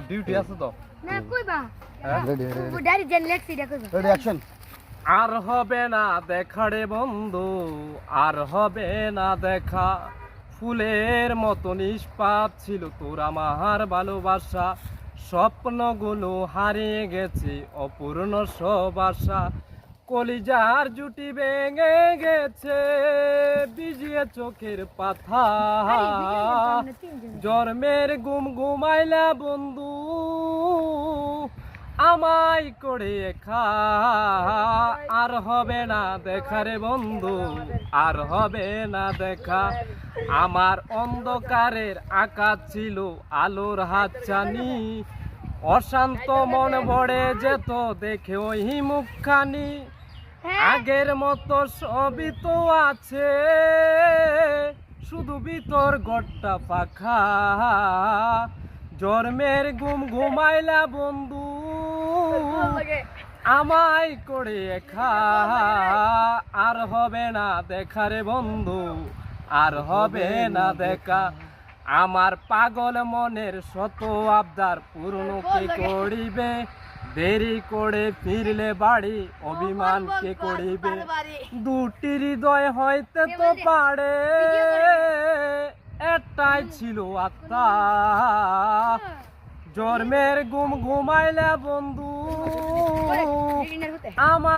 Duty আছে তো না কইবা ডাইরি জেন লেখছি এটা কইবা রেডি অ্যাকশন। আর হবে না দেখা রে বন্ধু, আর হবে না দেখা। ফুলের মতো নিষ্পাপ ছিল তোর আমার ভালোবাসা, স্বপ্নগুলো হারিয়ে গেছে অপূর্ণ সব আশা। কলিজার জুটি ভেঙে গেছে ভিজিয়ে চোখের পাতা, জন্মের ঘুম ঘুমাইলা বন্ধু আমায় করে খা। আর হবে না দেখা রে বন্ধু, আর হবে না দেখা। আমার অন্ধকারের আকাশ ছিল আলোর হাতছানি, অশান্ত মন ভরে যেত দেখে ওই মুখখানি। আগের মতো সবই তো আছে, শুধু ভিতর ঘরটা ফাঁকা। জন্মের ঘুম ঘুমাইলা বন্ধু আমায় করে খা। আর হবে না দেখা রে বন্ধু, আর হবে না দেখা। আমার পাগল মনের শত আবদার পূর্ণ কে করিবে, দেরি করে ফিরলে বাড়ি অভিমান কে করিবে। দুটি হৃদয় হইতে তো পারে, একটাই ছিল আত্মা। জন্মের ঘুম ঘুমাইলে বন্ধু আমার